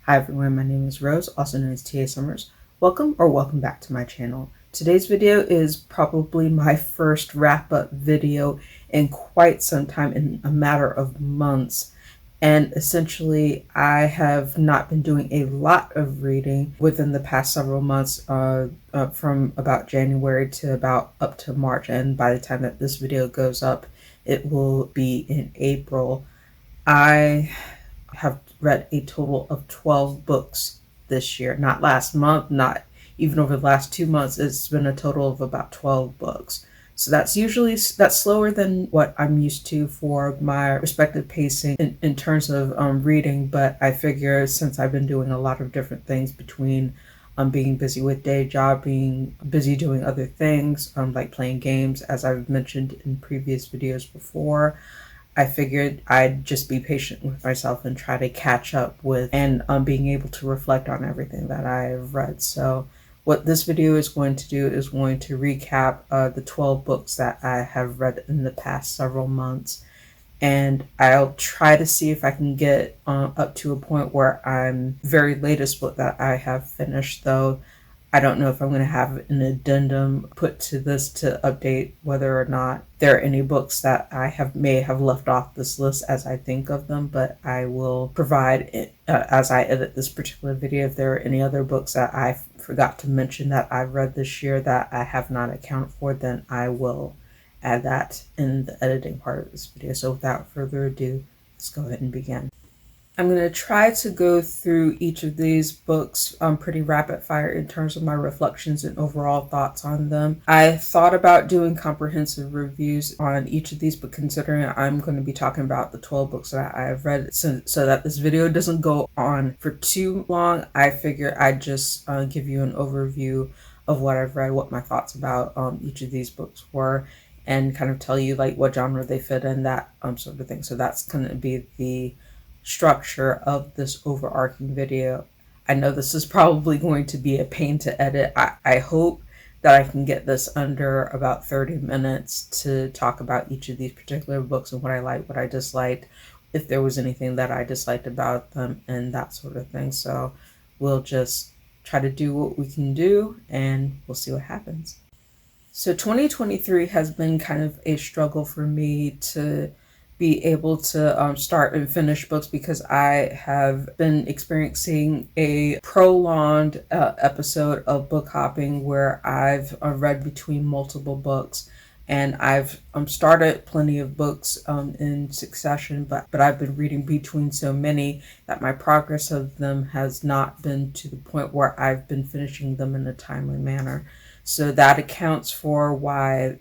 Hi everyone, my name is Rose, also known as TA Summers. Welcome back to my channel. Today's video is probably my first wrap-up video in quite some time, in a matter of months. And essentially, I have not been doing a lot of reading within the past several months, from about January to about up to March. And by the time that this video goes up, it will be in April. I have read a total of 12 books this year. Not last month, not even over the last 2 months. It's been a total of about 12 books. So that's slower than what I'm used to for my respective pacing in terms of reading. But I figure since I've been doing a lot of different things between being busy with day job, being busy doing other things, like playing games, as I've mentioned in previous videos before, I figured I'd just be patient with myself and try to catch up with and being able to reflect on everything that I've read. So what this video is going to do is going to recap the 12 books that I have read in the past several months. And I'll try to see if I can get up to a point where I'm very latest book that I have finished, though I don't know if I'm going to have an addendum put to this to update whether or not there are any books that I may have left off this list as I think of them, but I will provide it as I edit this particular video. If there are any other books that I forgot to mention that I've read this year that I have not accounted for, then I will add that in the editing part of this video. So without further ado, let's go ahead and begin. I'm going to try to go through each of these books pretty rapid fire in terms of my reflections and overall thoughts on them. I thought about doing comprehensive reviews on each of these, but considering I'm going to be talking about the 12 books that I have read, so that this video doesn't go on for too long, I figure I'd just give you an overview of what I've read, what my thoughts about each of these books were, and kind of tell you like what genre they fit in, that sort of thing. So that's going to be the structure of this overarching video. I know this is probably going to be a pain to edit. I hope that I can get this under about 30 minutes to talk about each of these particular books and what I liked, what I disliked, if there was anything that I disliked about them, and that sort of thing. So we'll just try to do what we can do and we'll see what happens. So 2023 has been kind of a struggle for me to be able to start and finish books, because I have been experiencing a prolonged episode of book hopping where I've read between multiple books, and I've started plenty of books in succession, but I've been reading between so many that my progress of them has not been to the point where I've been finishing them in a timely manner. So that accounts for why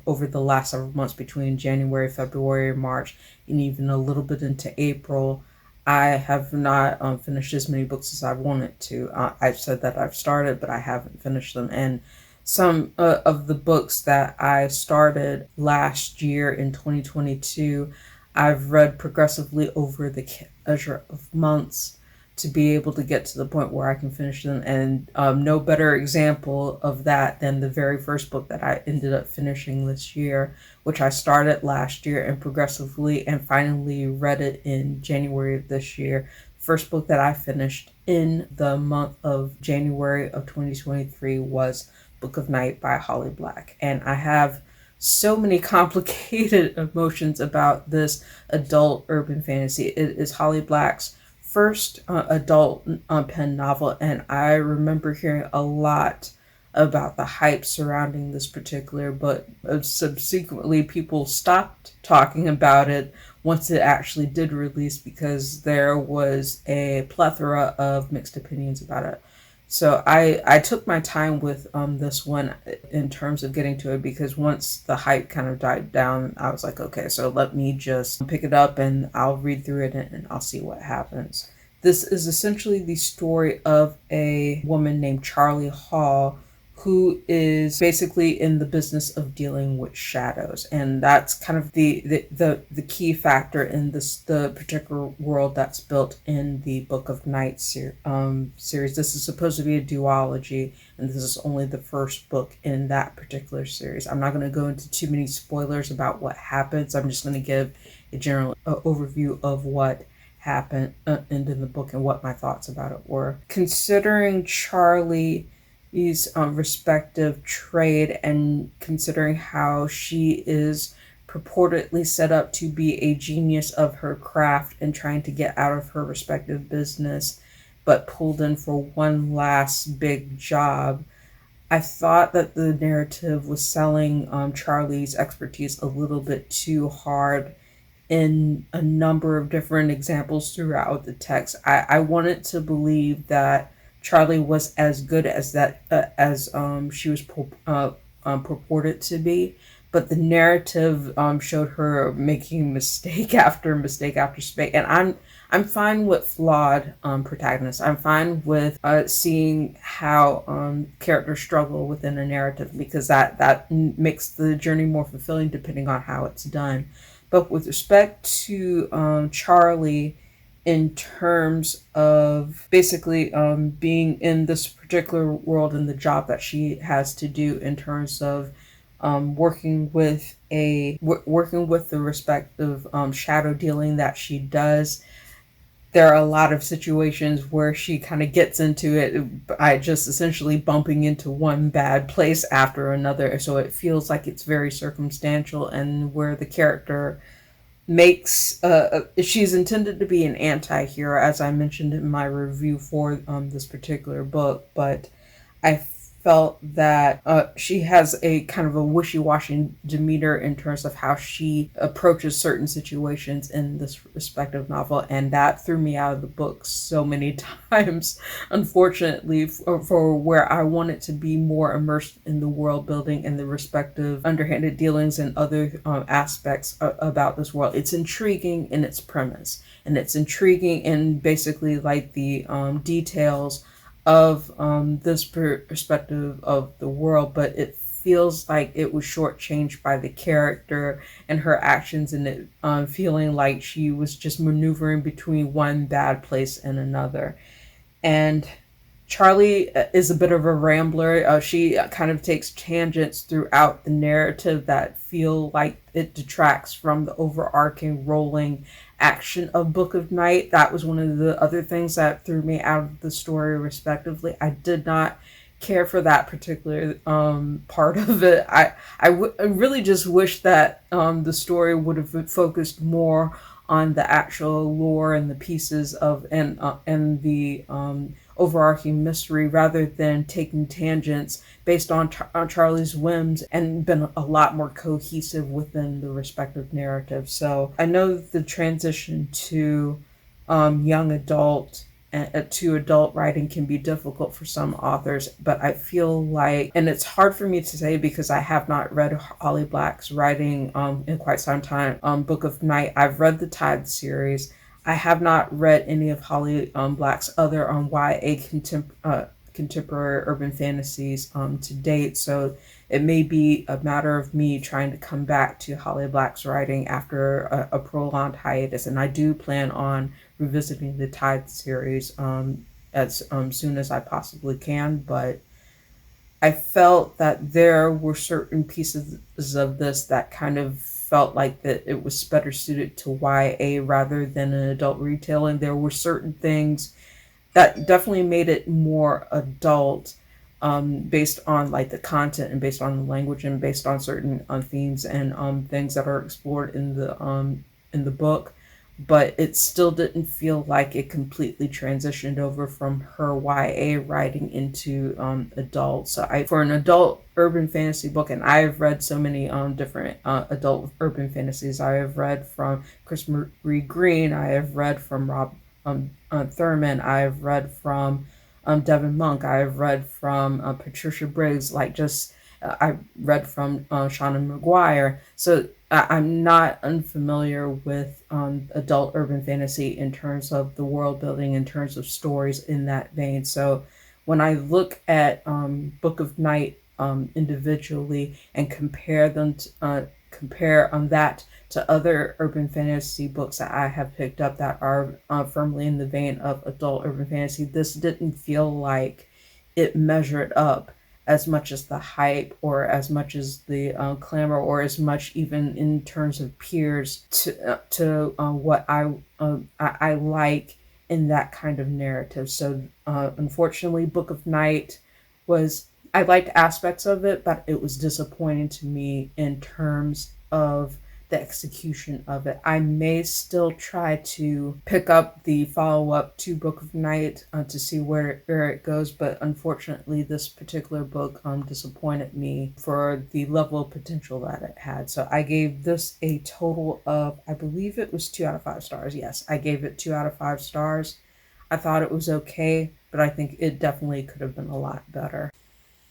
over the last several months, between January, February, March, and even a little bit into April, I have not finished as many books as I wanted to. I've said that I've started, but I haven't finished them. And some of the books that I started last year in 2022, I've read progressively over the measure of months to be able to get to the point where I can finish them. And no better example of that than the very first book that I ended up finishing this year, which I started last year and progressively and finally read it in January of this year. First book that I finished in the month of January of 2023 was Book of Night by Holly Black. And I have so many complicated emotions about this adult urban fantasy. It is Holly Black's first adult pen novel, and I remember hearing a lot about the hype surrounding this particular book. Subsequently, people stopped talking about it once it actually did release, because there was a plethora of mixed opinions about it. So I took my time with this one in terms of getting to it, because once the hype kind of died down, I was like, okay, so let me just pick it up and I'll read through it and I'll see what happens. This is essentially the story of a woman named Charlie Hall, who is basically in the business of dealing with shadows, and that's kind of the key factor in the particular world that's built in the Book of Night series. This is supposed to be a duology, and this is only the first book in that particular series. I'm not going to go into too many spoilers about what happens. I'm just going to give a general overview of what happened in the book and what my thoughts about it were. Considering Charlie's respective trade and considering how she is purportedly set up to be a genius of her craft and trying to get out of her respective business, but pulled in for one last big job, I thought that the narrative was selling Charlie's expertise a little bit too hard in a number of different examples throughout the text. I wanted to believe that Charlie was as good as as she was purported to be, but the narrative showed her making mistake after mistake after mistake, and I'm fine with flawed protagonists. I'm fine with seeing how characters struggle within a narrative, because that makes the journey more fulfilling depending on how it's done. But with respect to Charlie, in terms of basically being in this particular world and the job that she has to do in terms of working with the respective shadow dealing that she does, there are a lot of situations where she kind of gets into it by just essentially bumping into one bad place after another. So it feels like it's very circumstantial, and where the character makes she's intended to be an anti-hero, as I mentioned in my review for this particular book, but I felt that she has a kind of a wishy-washy demeanor in terms of how she approaches certain situations in this respective novel, and that threw me out of the book so many times, unfortunately, for where I wanted to be more immersed in the world building and the respective underhanded dealings and other aspects about this world. It's intriguing in its premise, and it's intriguing in basically like the details of this perspective of the world, but it feels like it was shortchanged by the character and her actions, and it feeling like she was just maneuvering between one bad place and another. And Charlie is a bit of a rambler. She kind of takes tangents throughout the narrative that feel like it detracts from the overarching rolling action of Book of Night. That was one of the other things that threw me out of the story, respectively. I did not care for that particular part of it. I really just wish that the story would have focused more on the actual lore and the pieces of and the overarching mystery, rather than taking tangents based on Charlie's whims, and been a lot more cohesive within the respective narrative. So I know the transition to young adult to adult writing can be difficult for some authors, but I feel like, and it's hard for me to say because I have not read Holly Black's writing in quite some time. Book of Night, I've read the Tide series. I have not read any of Holly Black's other YA contemporary urban fantasies to date, so it may be a matter of me trying to come back to Holly Black's writing after a prolonged hiatus, and I do plan on revisiting the Tide series as soon as I possibly can. But I felt that there were certain pieces of this that kind of felt like that it was better suited to YA rather than an adult retailing. There were certain things that definitely made it more adult, based on like the content and based on the language and based on certain themes and things that are explored in the book. But it still didn't feel like it completely transitioned over from her YA writing into adult. So for an adult urban fantasy book, and I have read so many different adult urban fantasies. I have read from Chris Marie Green. I have read from Rob Thurman. I have read from Devin Monk. I have read from Patricia Briggs. I read from Shauna McGuire. So I'm not unfamiliar with adult urban fantasy in terms of the world building, in terms of stories in that vein. So when I look at Book of Night individually and compare them compare that to other urban fantasy books that I have picked up that are firmly in the vein of adult urban fantasy, this didn't feel like it measured up as much as the hype or as much as the clamor or as much even in terms of peers to what I like in that kind of narrative. So unfortunately, Book of Night was, I liked aspects of it, but it was disappointing to me in terms of the execution of it. I may still try to pick up the follow up to Book of Night to see where it goes, but unfortunately, this particular book disappointed me for the level of potential that it had. So I gave this a total of, I believe it was 2 out of 5 stars. Yes, I gave it 2 out of 5 stars. I thought it was okay, but I think it definitely could have been a lot better.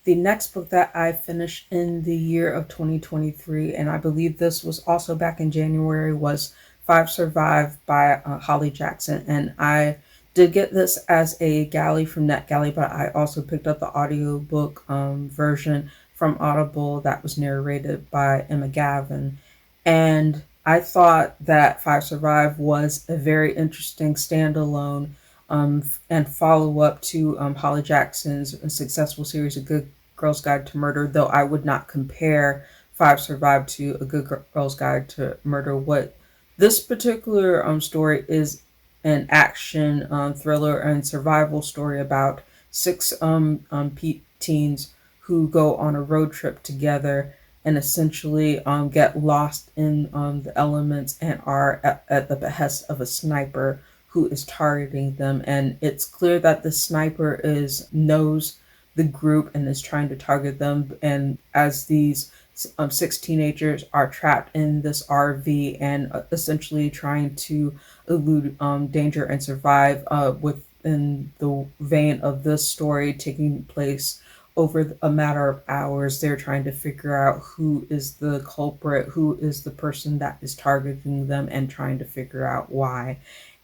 The next book that I finished in the year of 2023, and I believe this was also back in January, was Five Survive by Holly Jackson. And I did get this as a galley from NetGalley, but I also picked up the audiobook version from Audible that was narrated by Emma Gavin. And I thought that Five Survive was a very interesting standalone and follow up to Holly Jackson's successful series, A Good Girl's Guide to Murder, though I would not compare Five Survive to A Good Girl's Guide to Murder. What this particular story is an action thriller and survival story about six teens who go on a road trip together and essentially get lost in the elements and are at the behest of a sniper who is targeting them. And it's clear that the sniper knows the group and is trying to target them. And as these 6 teenagers are trapped in this RV and essentially trying to elude danger and survive within the vein of this story taking place over a matter of hours, they're trying to figure out who is the culprit, who is the person that is targeting them, and trying to figure out why.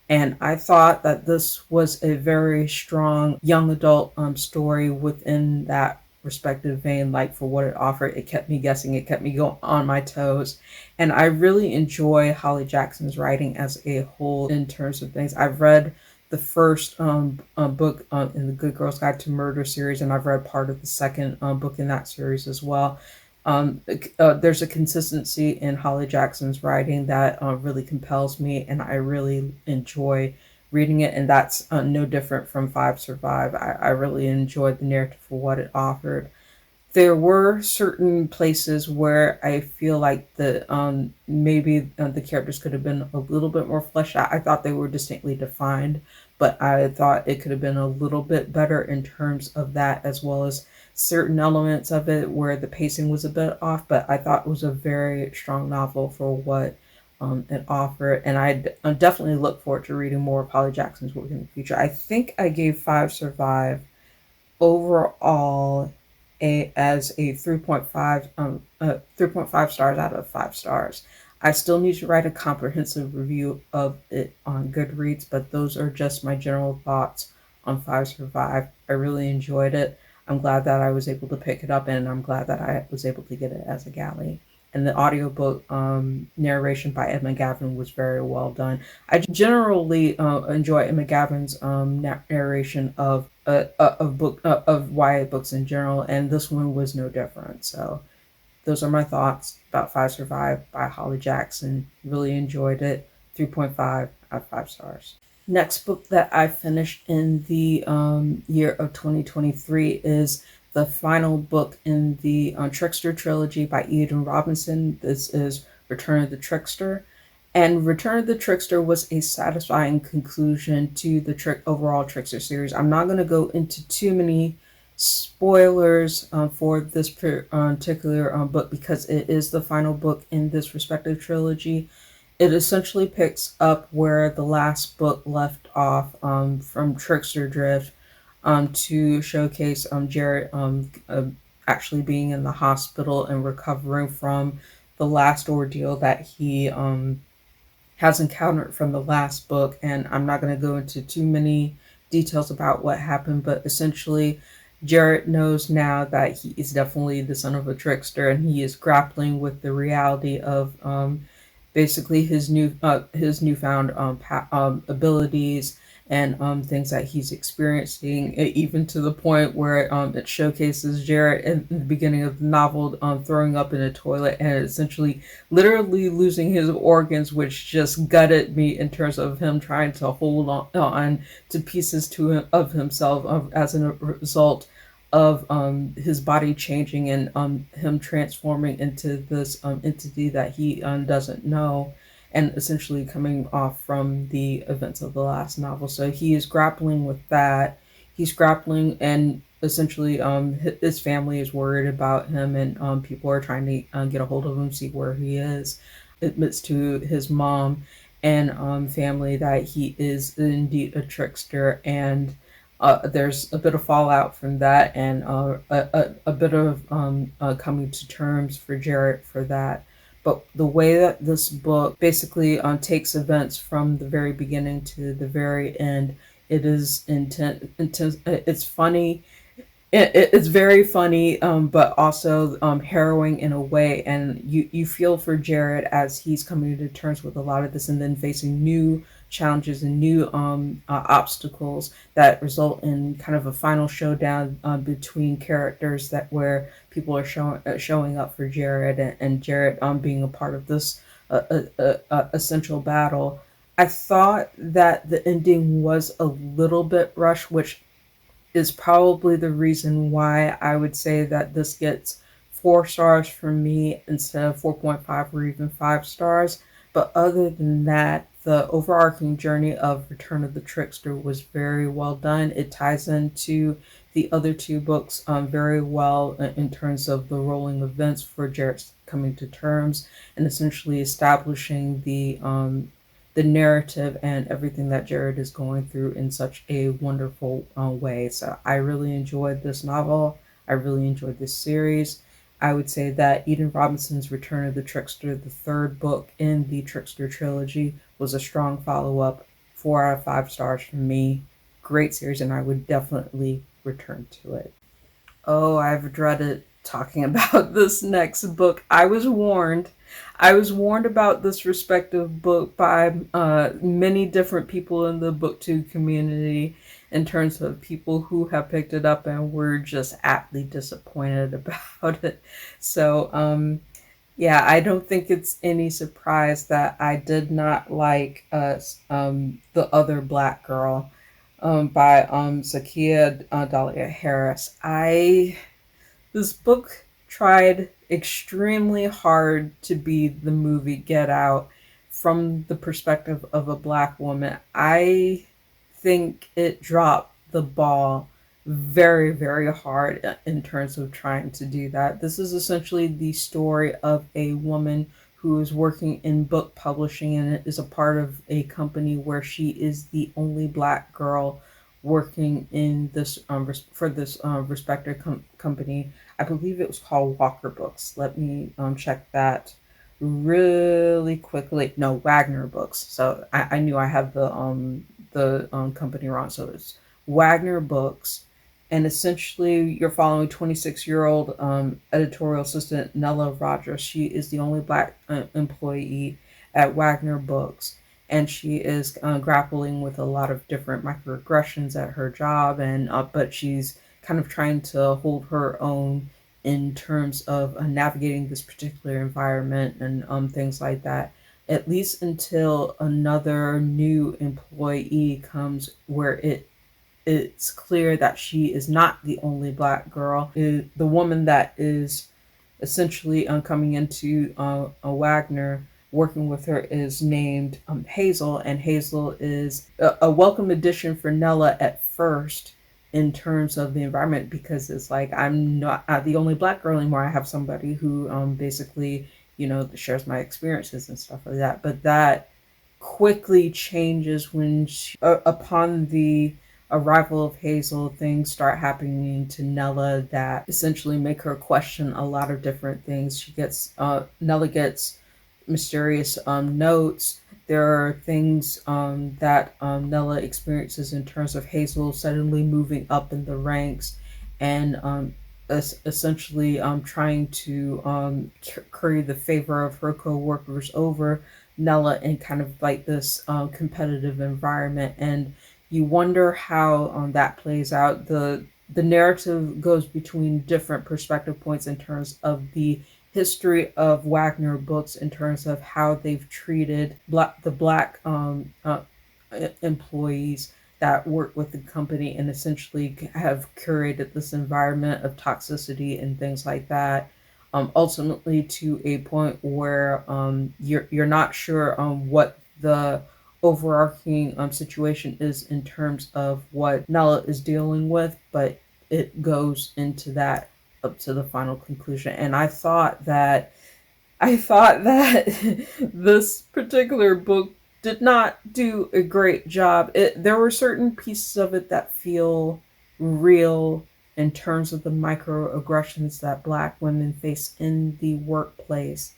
And I thought that this was a very strong young adult story within that respective vein. Like, for what it offered, it kept me guessing, it kept me going on my toes. And I really enjoy Holly Jackson's writing as a whole in terms of things. I've read the first book in the Good Girl's Guide to Murder series, and I've read part of the second book in that series as well. There's a consistency in Holly Jackson's writing that really compels me, and I really enjoy reading it. And that's no different from Five Survive. I really enjoyed the narrative for what it offered. There were certain places where I feel like maybe the characters could have been a little bit more fleshed out. I thought they were distinctly defined, but I thought it could have been a little bit better in terms of that, as well as certain elements of it where the pacing was a bit off. But I thought it was a very strong novel for what it offered, and I definitely look forward to reading more of Holly Jackson's work in the future. I think I gave Five Survive overall as a 3.5 stars out of 5 stars. I still need to write a comprehensive review of it on Goodreads, but those are just my general thoughts on Five Survive. I really enjoyed it. I'm glad that I was able to pick it up, and I'm glad that I was able to get it as a galley. And the audiobook narration by Emma Gavin was very well done. I generally enjoy Emma Gavin's narration of YA books in general, and this one was no different. So those are my thoughts about Five Survive by Holly Jackson. Really enjoyed it. 3.5 out of 5 stars. Next book that I finished in the year of 2023 is the final book in the Trickster trilogy by Eden Robinson. This is Return of the Trickster. And Return of the Trickster was a satisfying conclusion to the overall Trickster series. I'm not going to go into too many spoilers for this particular book because it is the final book in this respective trilogy. It essentially picks up where the last book left off from Trickster Drift to showcase Jared actually being in the hospital and recovering from the last ordeal that he has encountered from the last book. And I'm not going to go into too many details about what happened, but essentially Jared knows now that he is definitely the son of a trickster, and he is grappling with the reality of basically his newfound abilities and things that he's experiencing, even to the point where it showcases Jared in the beginning of the novel throwing up in a toilet and essentially literally losing his organs, which just gutted me in terms of him trying to hold on to pieces of himself as a result of his body changing and him transforming into this entity that he doesn't know, and essentially coming off from the events of the last novel. So he is grappling with that. He's grappling, and essentially his family is worried about him, and people are trying to get a hold of him, see where he is. Admits to his mom and family that he is indeed a trickster, and there's a bit of fallout from that, and a bit of coming to terms for Jarrett for that. But the way that this book basically takes events from the very beginning to the very end, it is intense. It's funny. It's very funny, but also harrowing in a way. And you feel for Jared as he's coming to terms with a lot of this and then facing new challenges and new obstacles that result in kind of a final showdown between characters, that where people are showing up for Jared, and Jared being a part of this essential battle. I thought that the ending was a little bit rushed, which is probably the reason why I would say that this gets 4 stars from me instead of 4.5 or even 5 stars. But other than that, the overarching journey of Return of the Trickster was very well done. It ties into the other two books very well in terms of the rolling events for Jared's coming to terms and essentially establishing the narrative and everything that Jared is going through in such a wonderful way. So I really enjoyed this novel. I really enjoyed this series. I would say that Eden Robinson's Return of the Trickster, the third book in the Trickster trilogy, was a strong follow-up. 4 out of 5 stars from me. Great series, and I would definitely return to it. Oh, I've dreaded talking about this next book. I was warned. I was warned about this respective book by many different people in the booktube community in terms of people who have picked it up and were just aptly disappointed about it. So, yeah, I don't think it's any surprise that I did not like The Other Black Girl by Zakiya Dahlia Harris. This book tried extremely hard to be the movie Get Out from the perspective of a black woman. I think it dropped the ball very, very hard in terms of trying to do that. This is essentially the story of a woman who is working in book publishing and is a part of a company where she is the only black girl working in this for this respected company. I believe it was called Walker Books. Let me check that really quickly. No, Wagner Books. So I knew I had the company wrong. So it's Wagner Books, and essentially you're following 26-year-old editorial assistant Nella Rogers. She is the only black employee at Wagner Books, and she is grappling with a lot of different microaggressions at her job, and but she's kind of trying to hold her own in terms of navigating this particular environment and things like that, at least until another new employee comes where it's clear that she is not the only black girl. The woman that is essentially coming into a Wagner working with her is named Hazel, and Hazel is a welcome addition for Nella at first in terms of the environment, because it's like, I'm not the only black girl anymore. I have somebody who basically, shares my experiences and stuff like that. But that quickly changes when upon the arrival of Hazel, things start happening to Nella that essentially make her question a lot of different things. Nella gets mysterious notes. There are things that Nella experiences in terms of Hazel suddenly moving up in the ranks and essentially trying to curry the favor of her co-workers over Nella in kind of like this competitive environment. And you wonder how that plays out. The narrative goes between different perspective points in terms of the history of Wagner books, in terms of how they've treated the black employees that work with the company, and essentially have curated this environment of toxicity and things like that. Ultimately, to a point where you're not sure what the overarching situation is in terms of what Nella is dealing with, but it goes into that up to the final conclusion. And I thought that this particular book did not do a great job. There were certain pieces of it that feel real in terms of the microaggressions that Black women face in the workplace.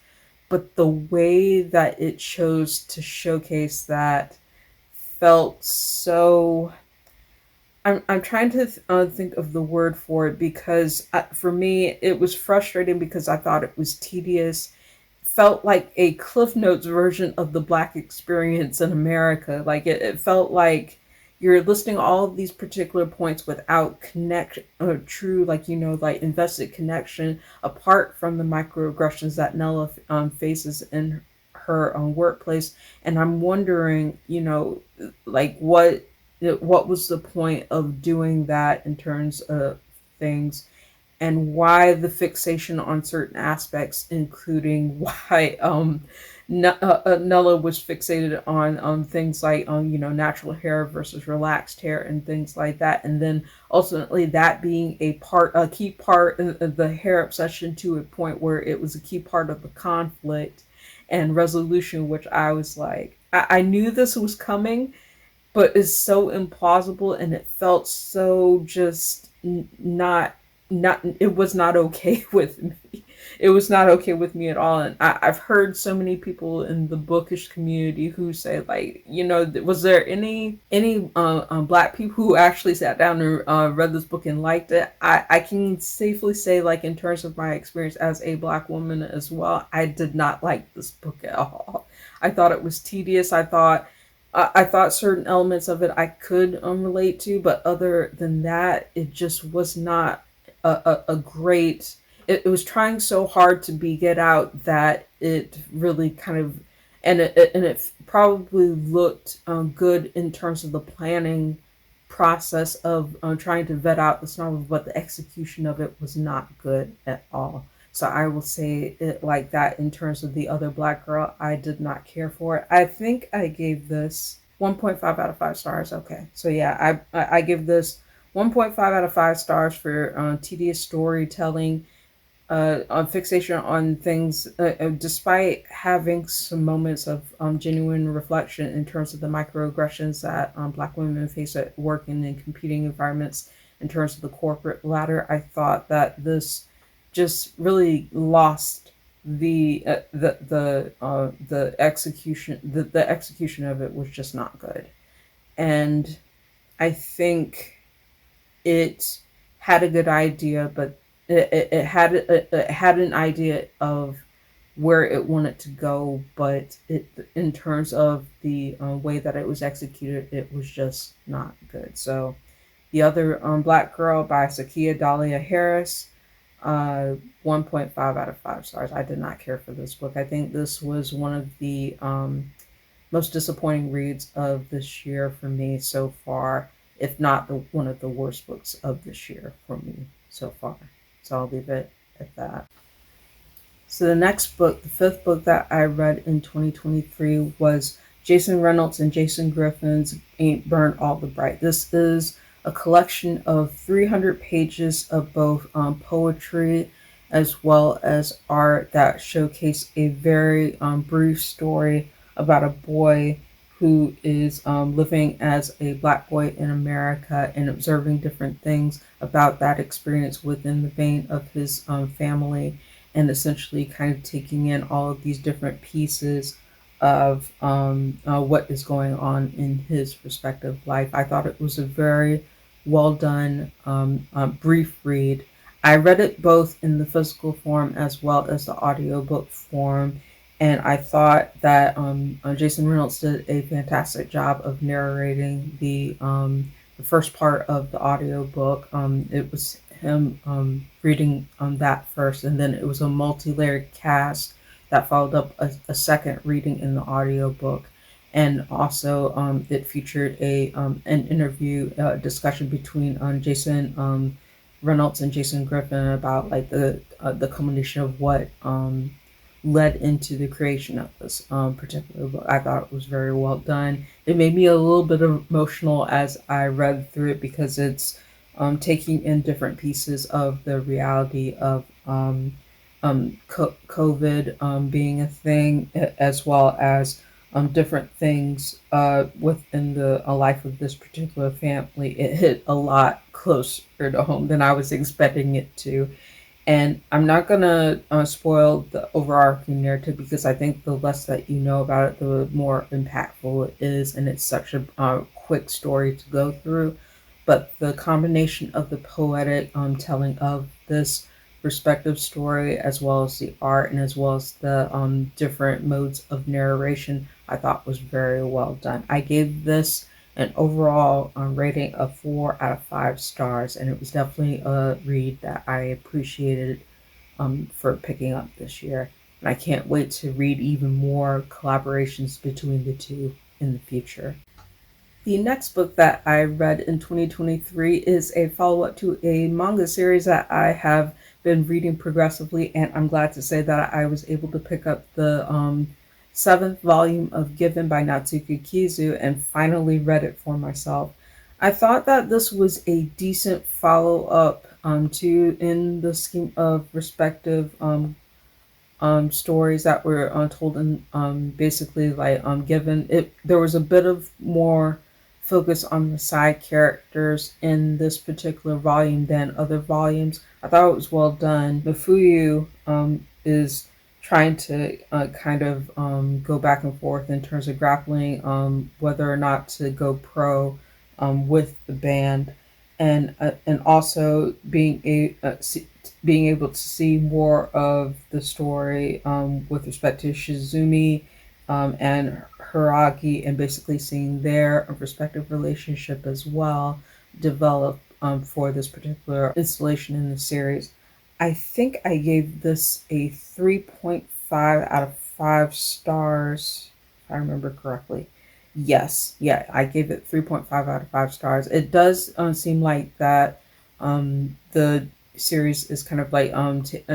But the way that it chose to showcase that felt so. I'm trying to think of the word for it, because for me it was frustrating because I thought it was tedious. Felt like a Cliff Notes version of the Black experience in America. Like it felt like you're listing all of these particular points without true, like, like invested connection, apart from the microaggressions that Nella faces in her workplace. And I'm wondering, like what was the point of doing that in terms of things, and why the fixation on certain aspects, including why Nella was fixated on things like natural hair versus relaxed hair and things like that, and then ultimately that being a key part of the hair obsession, to a point where it was a key part of the conflict and resolution, which I was like, I knew this was coming, but it's so implausible, and it felt so just not it was not okay with me. It was not okay with me at all. And I've heard so many people in the bookish community who say, like, was there any Black people who actually sat down and read this book and liked it? I can safely say, like, in terms of my experience as a Black woman as well, I did not like this book at all. I thought it was tedious. I thought certain elements of it I could relate to, but other than that, it just was not a great. It was trying so hard to be get out that it really kind of, and it probably looked good in terms of the planning process of trying to vet out this novel, but the execution of it was not good at all. So I will say it like that. In terms of the other Black girl, I did not care for it. I think I gave this 1.5 out of 5 stars. Okay, so yeah, I give this 1.5 out of 5 stars for tedious storytelling, on fixation on things, despite having some moments of genuine reflection in terms of the microaggressions that Black women face at work and in competing environments in terms of the corporate ladder. I thought that this just really lost the execution. The execution of it was just not good, and I think it had a good idea, but it had an idea of where it wanted to go, but in terms of the way that it was executed, it was just not good. So the other Black Girl by Sakia Dahlia Harris, 1.5 out of 5 stars. I did not care for this book. I think this was one of the most disappointing reads of this year for me so far, if not one of the worst books of this year for me so far. So I'll leave it at that. So the next book, the fifth book that I read in 2023, was Jason Reynolds and Jason Griffin's Ain't Burnt All the Bright. This is a collection of 300 pages of both poetry as well as art that showcase a very brief story about a boy who is living as a Black boy in America and observing different things about that experience within the vein of his family, and essentially kind of taking in all of these different pieces of what is going on in his respective life. I thought it was a very well done brief read. I read it both in the physical form as well as the audiobook form, And I thought that Jason Reynolds did a fantastic job of narrating the first part of the audiobook. It was him reading that first, and then it was a multi-layered cast that followed up a second reading in the audiobook. And also, it featured an interview discussion between Jason Reynolds and Jason Griffin about like the culmination of what led into the creation of this particular book. I thought it was very well done. It made me a little bit emotional as I read through it because it's taking in different pieces of the reality of COVID being a thing, as well as different things within the life of this particular family. It hit a lot closer to home than I was expecting it to. And I'm not gonna spoil the overarching narrative because I think the less that you know about it, the more impactful it is, and it's such a quick story to go through. But the combination of the poetic telling of this respective story, as well as the art, and as well as the different modes of narration, I thought was very well done. I gave this an overall rating of 4 out of 5 stars, and it was definitely a read that I appreciated for picking up this year. And I can't wait to read even more collaborations between the two in the future. The next book that I read in 2023 is a follow up to a manga series that I have been reading progressively, and I'm glad to say that I was able to pick up the seventh volume of Given by Natsuki Kizu and finally read it for myself. I thought that this was a decent follow up to in the scheme of respective stories that were told in basically like Given. There was a bit of more focus on the side characters in this particular volume than other volumes. I thought it was well done. Mifuyu is trying to kind of go back and forth in terms of grappling whether or not to go pro with the band, and also being able to see more of the story with respect to Shizumi and Hiragi, and basically seeing their respective relationship as well develop for this particular installation in the series. I think I gave this a 3.5 out of 5 stars, if I remember correctly. Yes, yeah, I gave it 3.5 out of 5 stars. It does seem like that the series is kind of like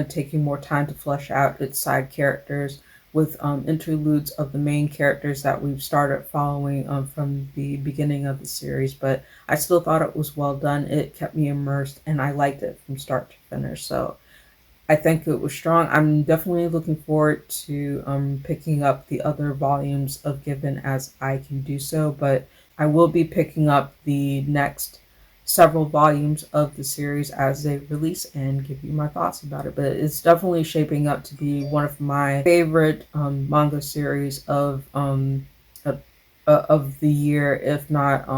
taking more time to flesh out its side characters with interludes of the main characters that we've started following from the beginning of the series. But I still thought it was well done. It kept me immersed, and I liked it from start to finish. So I think it was strong. I'm definitely looking forward to picking up the other volumes of Given as I can do so, but I will be picking up the next several volumes of the series as they release and give you my thoughts about it. But it's definitely shaping up to be one of my favorite manga series of the year, if not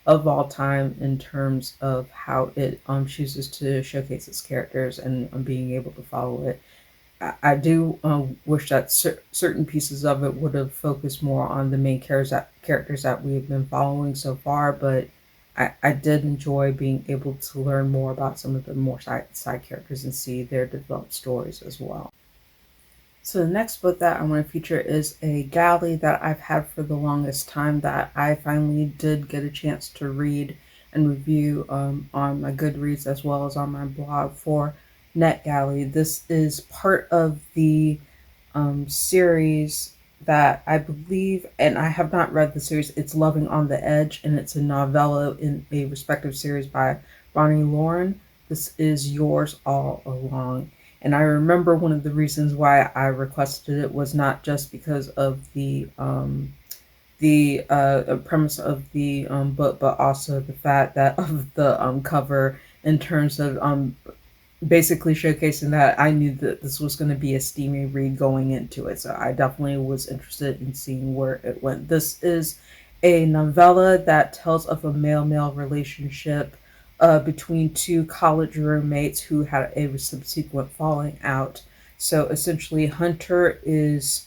of all time, in terms of how it chooses to showcase its characters and being able to follow it. I do wish that certain pieces of it would have focused more on the main characters that we've been following so far, but I did enjoy being able to learn more about some of the more side characters and see their developed stories as well. So the next book that I want to feature is a galley that I've had for the longest time that I finally did get a chance to read and review on my Goodreads as well as on my blog for NetGalley. This is part of the series that I believe, and I have not read the series, it's Loving on the Edge, and it's a novella in a respective series by Bonnie Lauren. This is Yours All Along. And I remember one of the reasons why I requested it was not just because of the premise of the book, but also the fact that of the cover, in terms of basically showcasing that I knew that this was going to be a steamy read going into it. So I definitely was interested in seeing where it went. This is a novella that tells of a male-male relationship between two college roommates who had a subsequent falling out. So essentially, Hunter is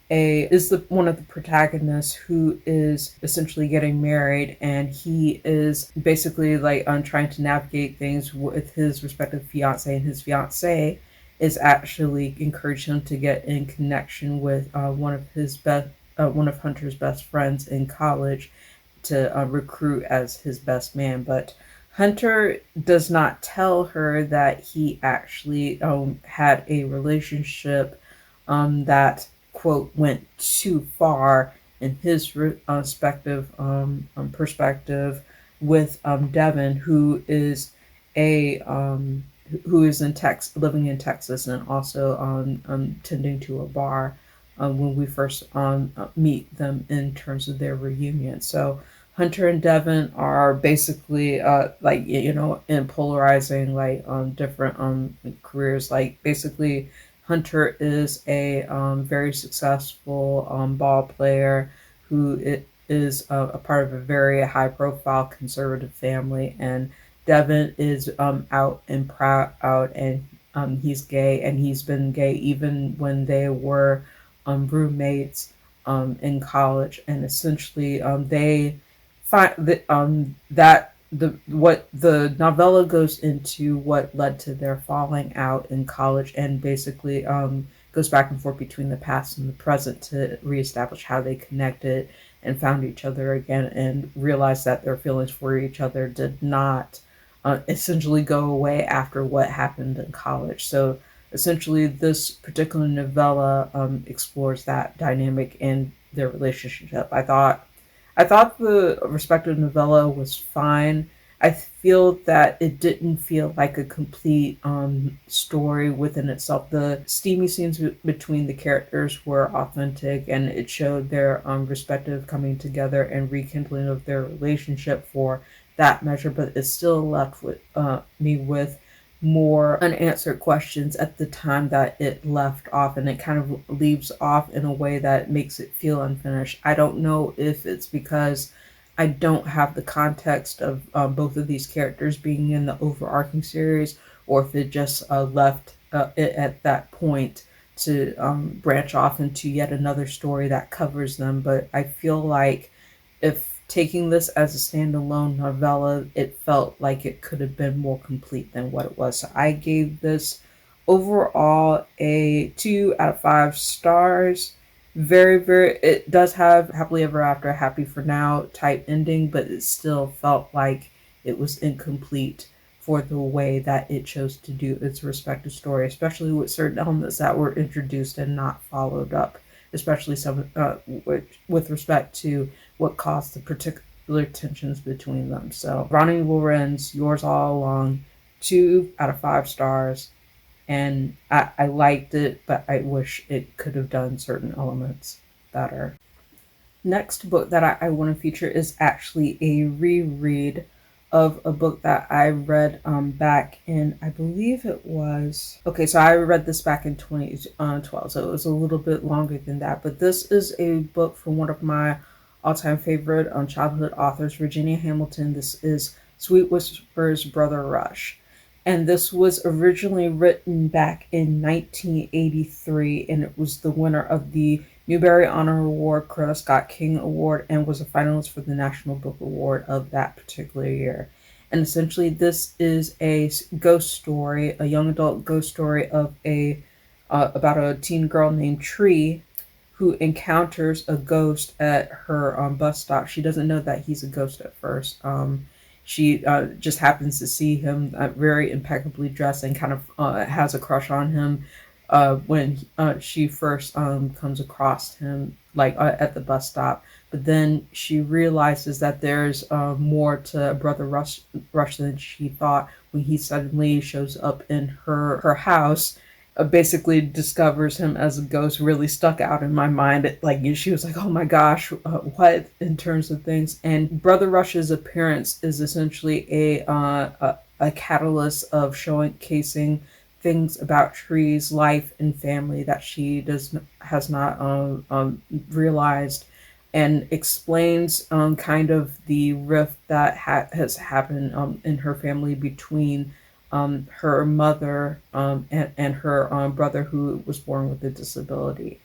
the one of the protagonists who is essentially getting married, and he is basically like trying to navigate things with his respective fiance, and his fiance is actually encouraging him to get in connection with one of Hunter's best friends in college to recruit as his best man. But Hunter does not tell her that he actually had a relationship that, quote, went too far in his respective perspective with Devin, who is living in Texas, and also tending to a bar when we first meet them in terms of their reunion. So Hunter and Devin are basically in polarizing different careers. Like basically, Hunter is a very successful ball player who is a part of a very high profile conservative family, and Devin is out and proud out, and he's gay, and he's been gay even when they were roommates in college. And essentially they find that the novella goes into what led to their falling out in college, and basically goes back and forth between the past and the present to reestablish how they connected and found each other again, and realized that their feelings for each other did not essentially go away after what happened in college. So essentially, this particular novella explores that dynamic and their relationship. I thought the respective novella was fine. I feel that it didn't feel like a complete story within itself. The steamy scenes between the characters were authentic, and it showed their respective coming together and rekindling of their relationship for that measure, but it still left me with more unanswered questions at the time that it left off, and it kind of leaves off in a way that makes it feel unfinished. I don't know if it's because I don't have the context of both of these characters being in the overarching series, or if it just left it at that point to branch off into yet another story that covers them. But I feel like if taking this as a standalone novella, it felt like it could have been more complete than what it was. So I gave this overall a 2 out of 5 stars. Very, very, it does have happily ever after, happy for now type ending, but it still felt like it was incomplete for the way that it chose to do its respective story, especially with certain elements that were introduced and not followed up, especially some with respect to what caused the particular tensions between them. So Ronnie Lorenz, Yours All Along, 2 out of 5 stars. And I liked it, but I wish it could have done certain elements better. Next book that I want to feature is actually a reread of a book that I read back in, I believe it was, okay, so I read this back in 2012, so it was a little bit longer than that. But this is a book from one of my all-time favorite childhood authors, Virginia Hamilton. This is Sweet Whisper's Brother Rush. And this was originally written back in 1983, and it was the winner of the Newbery Honor Award, Coretta Scott King Award, and was a finalist for the National Book Award of that particular year. And essentially, this is a ghost story, a young adult ghost story of about a teen girl named Tree, who encounters a ghost at her bus stop. She doesn't know that he's a ghost at first. She just happens to see him very impeccably dressed, and kind of has a crush on him when she first comes across him, like at the bus stop. But then she realizes that there's more to Brother Rush than she thought when he suddenly shows up in her house. Basically discovers him as a ghost. Really stuck out in my mind. She was like, oh my gosh, what, in terms of things. And Brother Rush's appearance is essentially a catalyst of showcasing things about Tree's life and family that she has not realized, and explains kind of the rift that has happened in her family between her mother and her brother who was born with a disability.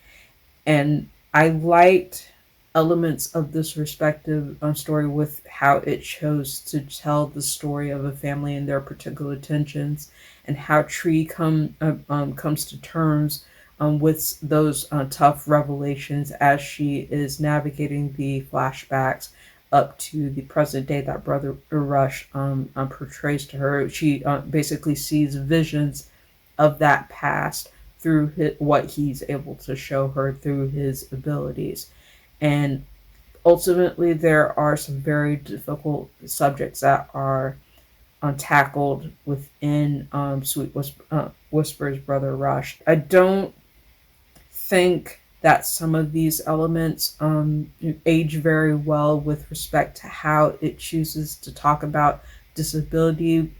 And I liked elements of this respective story with how it chose to tell the story of a family and their particular tensions, and how Tree comes to terms with those tough revelations as she is navigating the flashbacks up to the present day that Brother Rush portrays to her. She basically sees visions of that past through what he's able to show her through his abilities. And ultimately, there are some very difficult subjects that are tackled within Whisper's Brother Rush. I don't think that some of these elements age very well with respect to how it chooses to talk about disability,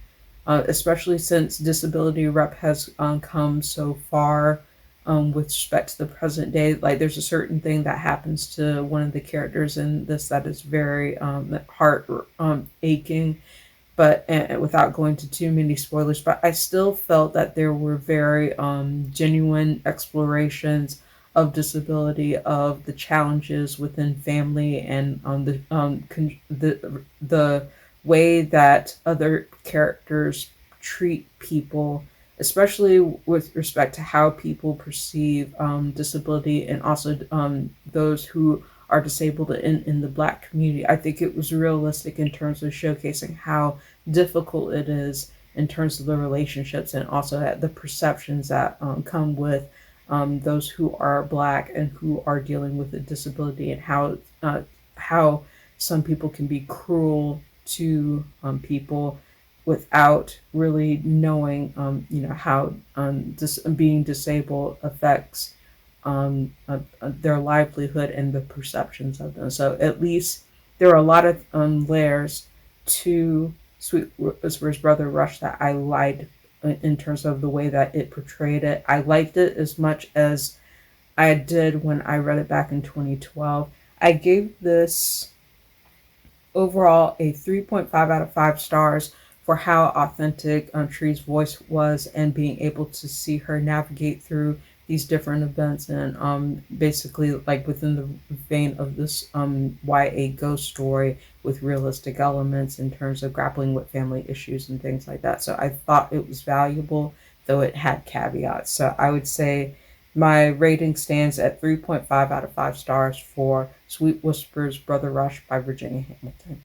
especially since disability rep has come so far with respect to the present day. Like, there's a certain thing that happens to one of the characters in this that is very heart aching, but without going to too many spoilers, but I still felt that there were very genuine explorations of disability, of the challenges within family, and the way that other characters treat people, especially with respect to how people perceive disability, and also those who are disabled in the Black community. I think it was realistic in terms of showcasing how difficult it is in terms of the relationships, and also the perceptions that come with those who are Black and who are dealing with a disability, and how some people can be cruel to people without really knowing, how being disabled affects their livelihood and the perceptions of them. So at least there are a lot of layers to Sweet Whisper's Brother Rush that I liked in terms of the way that it portrayed it. I liked it as much as I did when I read it back in 2012. I gave this overall a 3.5 out of 5 stars for how authentic Tree's voice was, and being able to see her navigate through these different events, and basically like within the vein of this YA ghost story with realistic elements in terms of grappling with family issues and things like that. So I thought it was valuable, though it had caveats. So I would say my rating stands at 3.5 out of 5 stars for Sweet Whisper's Brother Rush by Virginia Hamilton.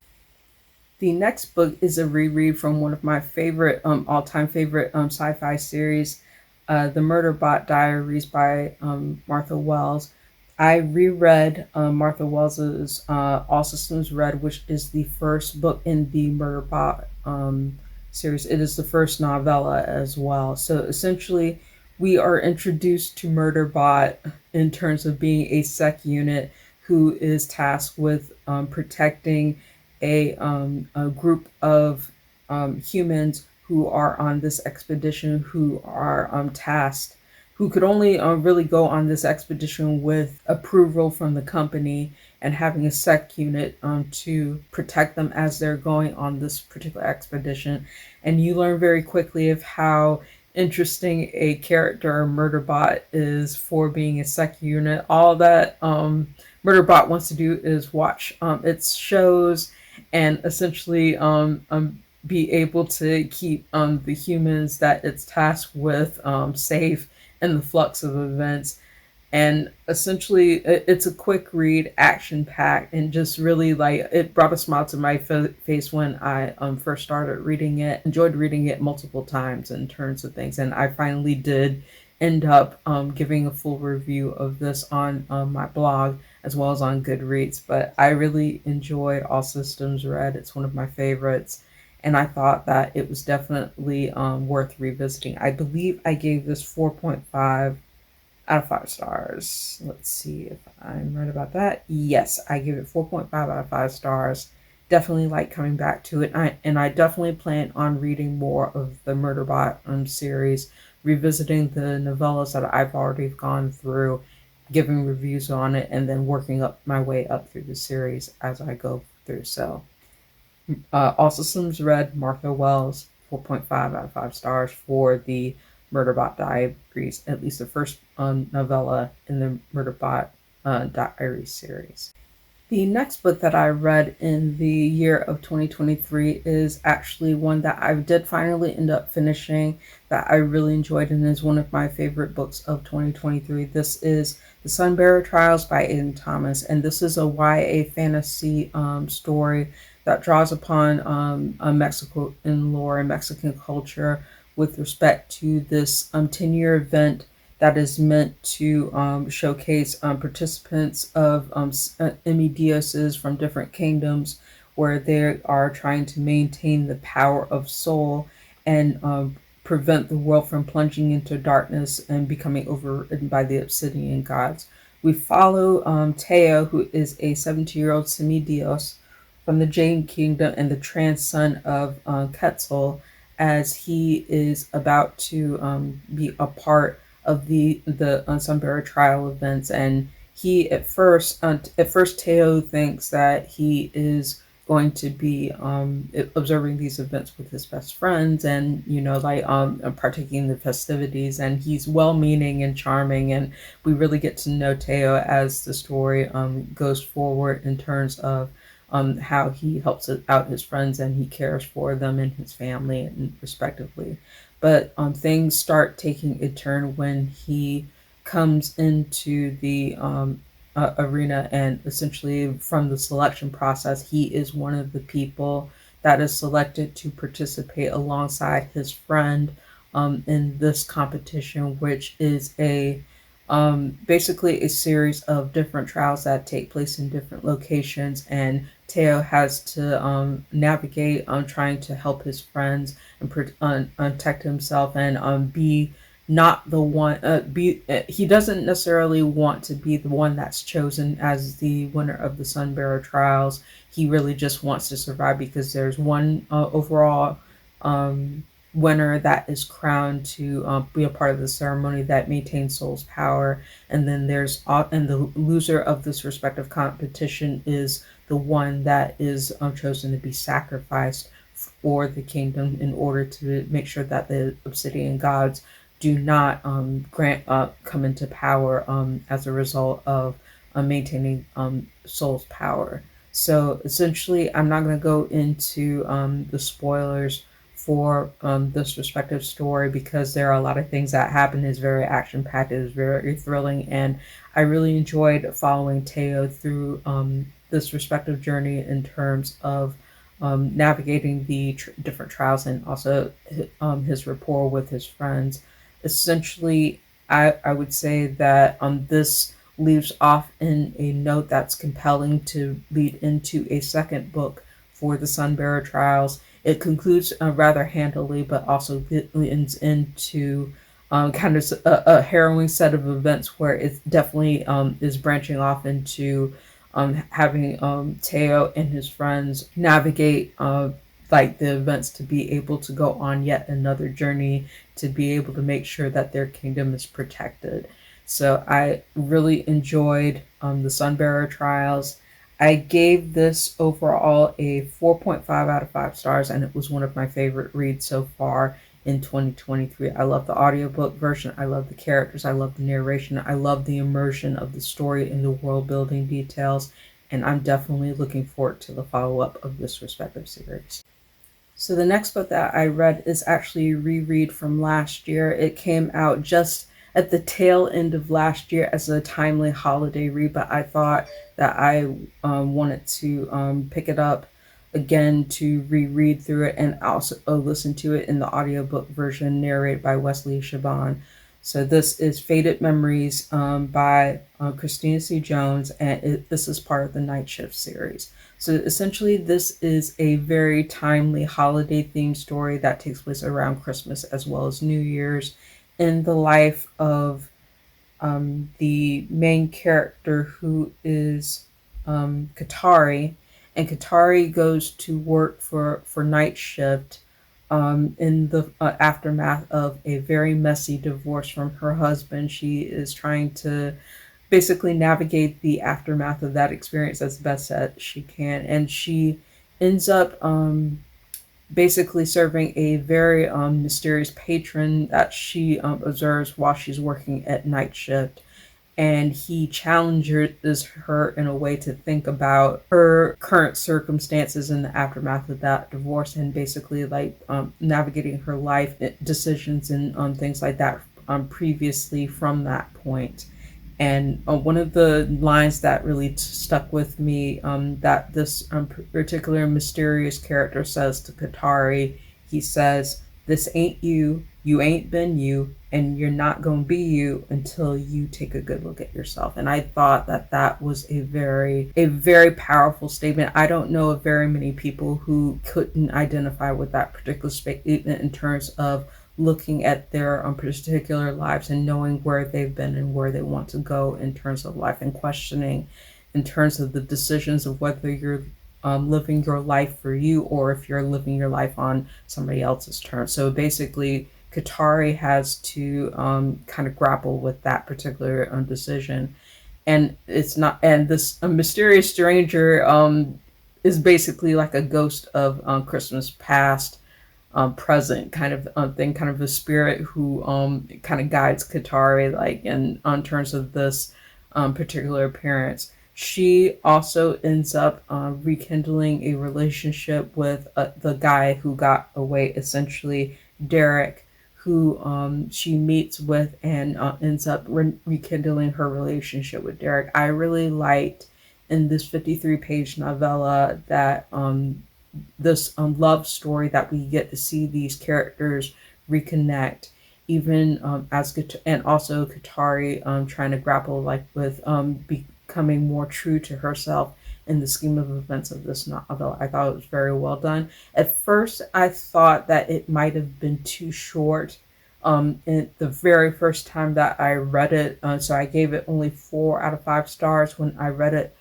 The next book is a reread from one of my favorite, all-time favorite sci-fi series, The Murderbot Diaries by Martha Wells. I reread Martha Wells's All Systems Red, which is the first book in the Murderbot series. It is the first novella as well. So essentially, we are introduced to Murderbot in terms of being a sec unit who is tasked with protecting a group of humans who are on this expedition, who are tasked, who could only really go on this expedition with approval from the company, and having a sec unit to protect them as they're going on this particular expedition. And you learn very quickly of how interesting a character Murderbot is for being a sec unit. All that Murderbot wants to do is watch its shows and essentially be able to keep the humans that it's tasked with safe in the flux of events. And essentially, it's a quick read, action-packed, and just really, like, it brought a smile to my face when I first started reading it. Enjoyed reading it multiple times in terms of things, and I finally did end up giving a full review of this on my blog as well as on Goodreads. But I really enjoyed All Systems Red. It's one of my favorites, and I thought that it was definitely worth revisiting. I believe I gave this 4.5 out of 5 stars. Let's see if I'm right about that. Yes, I give it 4.5 out of 5 stars. Definitely like coming back to it. And I definitely plan on reading more of the Murderbot series, revisiting the novellas that I've already gone through, giving reviews on it, and then working up my way up through the series as I go through. So, All Systems Red, Martha Wells. 4.5 out of 5 stars for the Murderbot Diaries, at least the first novella in the Murderbot Diaries series. The next book that I read in the year of 2023 is actually one that I did finally end up finishing, that I really enjoyed, and is one of my favorite books of 2023. This is The Sunbearer Trials by Aiden Thomas, and this is a YA fantasy story that draws upon Mexican lore and Mexican culture with respect to this 10-year event that is meant to showcase participants of Emidioses from different kingdoms, where they are trying to maintain the power of soul and prevent the world from plunging into darkness and becoming overridden by the obsidian gods. We follow Teo, who is a 17-year-old semidios from the Jade Kingdom and the trans son of Quetzal, as he is about to be a part of the Sunbearer trial events. And he at first Teo thinks that he is going to be observing these events with his best friends, and partaking in the festivities, and he's well-meaning and charming, and we really get to know Teo as the story goes forward in terms of how he helps out his friends and he cares for them and his family and respectively. But things start taking a turn when he comes into the arena, and essentially from the selection process, he is one of the people that is selected to participate alongside his friend in this competition, which is basically a series of different trials that take place in different locations, and Teo has to navigate trying to help his friends and protect himself, and be not the one he doesn't necessarily want to be the one that's chosen as the winner of the Sunbearer Trials. He really just wants to survive, because there's one overall winner that is crowned to be a part of the ceremony that maintains soul's power, and then and the loser of this respective competition is the one that is chosen to be sacrificed for the kingdom, in order to make sure that the obsidian gods do not come into power as a result of maintaining soul's power. So essentially, I'm not going to go into the spoilers for this respective story, because there are a lot of things that happen. It's very action packed, it is very thrilling, and I really enjoyed following Teo through this respective journey in terms of navigating the different trials, and also his rapport with his friends. Essentially, I would say that this leaves off in a note that's compelling to lead into a second book for the Sunbearer Trials. It concludes rather handily, but also ends into kind of a harrowing set of events, where it definitely is branching off into having Teo and his friends navigate like the events to be able to go on yet another journey, to be able to make sure that their kingdom is protected. So I really enjoyed the Sunbearer Trials. I gave this overall a 4.5 out of 5 stars, and it was one of my favorite reads so far in 2023. I love the audiobook version. I love the characters. I love the narration. I love the immersion of the story and the world building details. And I'm definitely looking forward to the follow-up of this respective series. So the next book that I read is actually a reread from last year. It came out just at the tail end of last year as a timely holiday read, but I thought that I wanted to pick it up again to reread through it, and also listen to it in the audiobook version narrated by Wesley Shaban. So this is Faded Memories by Christina C. Jones, and this is part of the Night Shift series. So essentially, this is a very timely holiday themed story that takes place around Christmas as well as New Year's, in the life of the main character, who is Katari. And Katari goes to work for Night Shift in the aftermath of a very messy divorce from her husband. She is trying to basically navigate the aftermath of that experience as best as she can, and she ends up basically serving a very mysterious patron that she observes while she's working at night shift. And he challenges her in a way to think about her current circumstances in the aftermath of that divorce, and basically like navigating her life decisions and things like that previously from that point. And one of the lines that really stuck with me, that this particular mysterious character says to Katari, he says, "This ain't you, you ain't been you, and you're not going to be you until you take a good look at yourself." And I thought that that was a very powerful statement. I don't know of very many people who couldn't identify with that particular statement in terms of looking at their particular lives and knowing where they've been and where they want to go in terms of life, and questioning in terms of the decisions of whether you're living your life for you or if you're living your life on somebody else's terms. So basically, Katari has to kind of grapple with that particular decision. And it's not, and this mysterious stranger is basically like a ghost of Christmas past, present kind of thing, kind of a spirit who kind of guides Katari, like in on terms of this particular appearance. She also ends up rekindling a relationship with the guy who got away, essentially Derek, who she meets with, and ends up rekindling her relationship with Derek. I really liked in this 53-page novella that this love story that we get to see these characters reconnect, even and also Katari trying to grapple like with becoming more true to herself in the scheme of events of this novel. I thought it was very well done. At first, I thought that it might have been too short. In the very first time that I read it, so I gave it only 4 out of 5 stars when I read it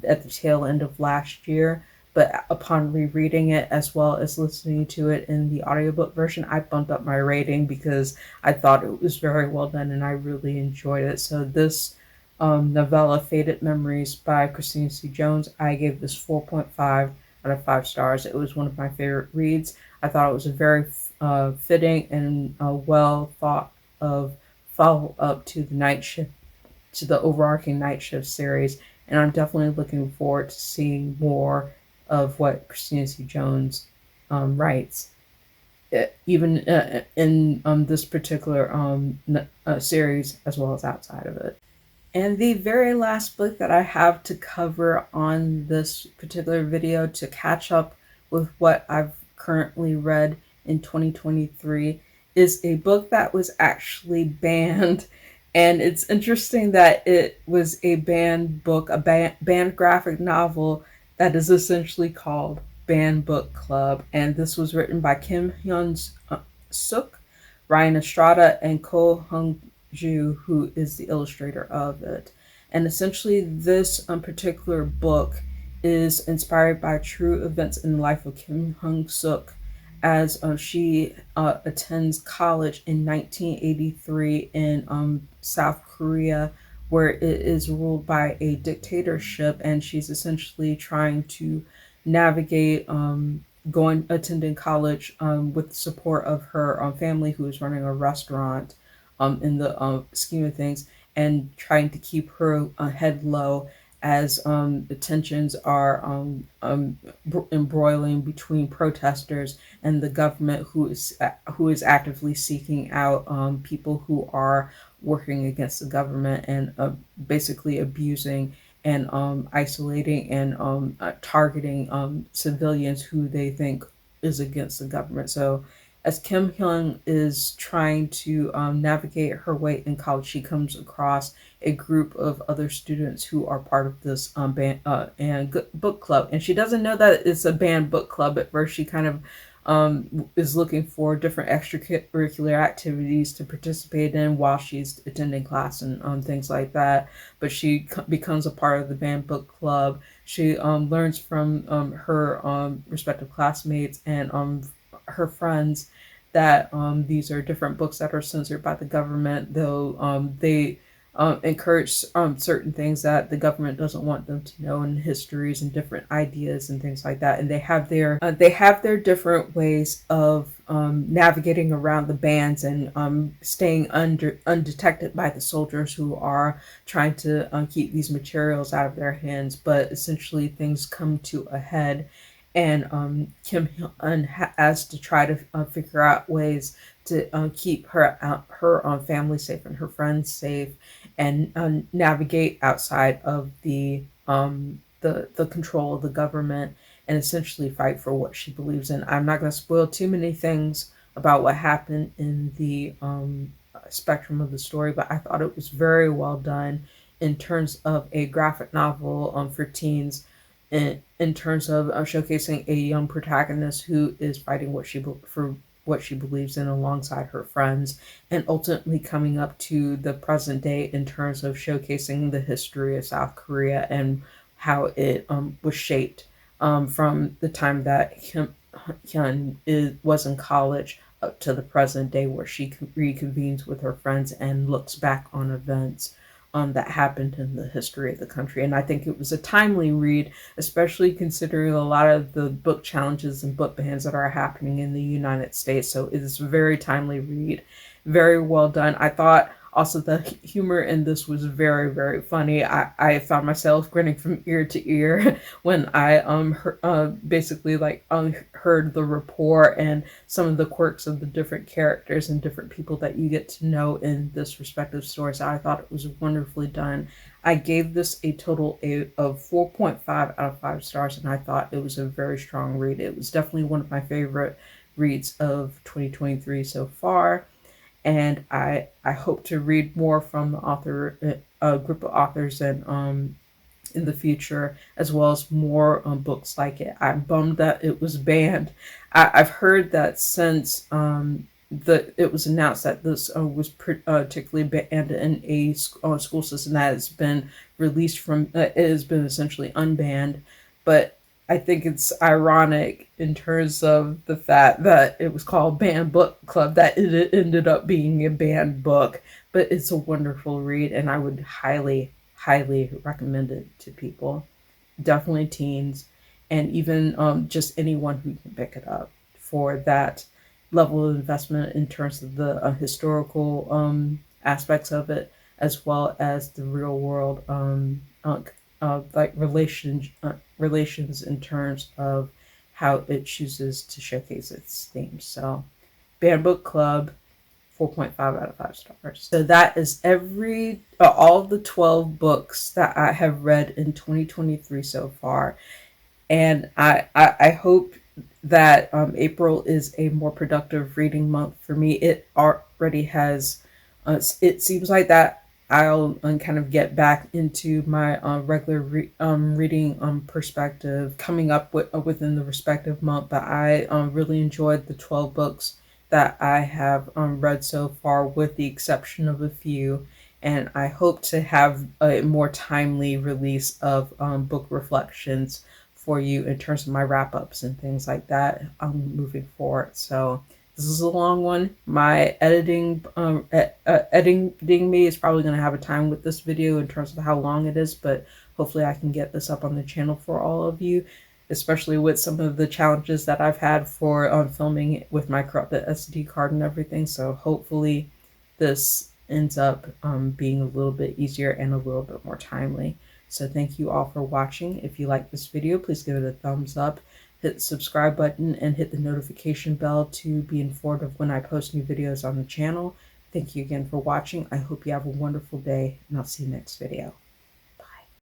at the tail end of last year. But upon rereading it, as well as listening to it in the audiobook version, I bumped up my rating because I thought it was very well done and I really enjoyed it. So this novella, Faded Memories by Christine C. Jones, I gave this 4.5 out of 5 stars. It was one of my favorite reads. I thought it was a very fitting and well thought of follow up to the night shift, to the overarching Night Shift series. And I'm definitely looking forward to seeing more of what Christina C. Jones writes, even in this particular series, as well as outside of it. And the very last book that I have to cover on this particular video to catch up with what I've currently read in 2023 is a book that was actually banned. And it's interesting that it was a banned book, a banned graphic novel that is essentially called Banned Book Club. And this was written by Kim Hyun Suk, Ryan Estrada, and Ko Hung Ju, who is the illustrator of it. And essentially, this particular book is inspired by true events in the life of Kim Hyun Suk as she attends college in 1983 in South Korea, where it is ruled by a dictatorship, and she's essentially trying to navigate attending college with the support of her family, who is running a restaurant in the scheme of things, and trying to keep her head low as the tensions are embroiling between protesters and the government, who is actively seeking out people who are working against the government and basically abusing and isolating and targeting civilians who they think is against the government. So as Kim Hyun is trying to navigate her way in college, she comes across a group of other students who are part of this band and book club. And she doesn't know that it's a banned book club at first. She kind of is looking for different extracurricular activities to participate in while she's attending class and things like that. But she becomes a part of the banned book club. She learns from her respective classmates and her friends that these are different books that are censored by the government, though they encourage certain things that the government doesn't want them to know, and histories and different ideas and things like that. And they have their different ways of navigating around the bans and staying undetected by the soldiers who are trying to keep these materials out of their hands. But essentially, things come to a head, and Kim Hyun has to try to figure out ways to keep her family safe and her friends safe, and navigate outside of the control of the government, and essentially fight for what she believes in. I'm not going to spoil too many things about what happened in the spectrum of the story, but I thought it was very well done in terms of a graphic novel for teens, in terms of showcasing a young protagonist who is fighting for what she believes in alongside her friends, and ultimately coming up to the present day in terms of showcasing the history of South Korea and how it was shaped from the time that Hyun was in college up to the present day, where she reconvenes with her friends and looks back on events that happened in the history of the country. And I think it was a timely read, especially considering a lot of the book challenges and book bans that are happening in the United States. So it is a very timely read, very well done. I thought also the humor in this was very, very funny. I found myself grinning from ear to ear when I basically heard the rapport and some of the quirks of the different characters and different people that you get to know in this respective story. So I thought it was wonderfully done. I gave this a total of 4.5 out of 5 stars, and I thought it was a very strong read. It was definitely one of my favorite reads of 2023 so far. And I hope to read more from the author, a group of authors, and in the future, as well as more books like it. I'm bummed that it was banned. I've heard that since it was announced that this was particularly banned in a school system that has been released from, it has been essentially unbanned. But I think it's ironic in terms of the fact that it was called Banned Book Club, that it ended up being a banned book. But it's a wonderful read, and I would highly, highly recommend it to people. Definitely teens, and even just anyone who can pick it up for that level of investment in terms of the historical aspects of it, as well as the real world relations in terms of how it chooses to showcase its themes. So, Banned Book Club, 4.5 out of 5 stars. So that is all the 12 books that I have read in 2023 so far. And I hope that April is a more productive reading month for me. It already has, it seems like that I'll kind of get back into my regular reading perspective coming up within the respective month. But I really enjoyed the 12 books that I have read so far, with the exception of a few. And I hope to have a more timely release of book reflections for you in terms of my wrap-ups and things like that moving forward. So this is a long one. My editing me is probably going to have a time with this video in terms of how long it is, but hopefully I can get this up on the channel for all of you, especially with some of the challenges that I've had for filming with my corrupted SD card and everything. So hopefully this ends up being a little bit easier and a little bit more timely. So thank you all for watching. If you like this video, please give it a thumbs up, hit the subscribe button, and hit the notification bell to be informed of when I post new videos on the channel. Thank you again for watching. I hope you have a wonderful day, and I'll see you next video.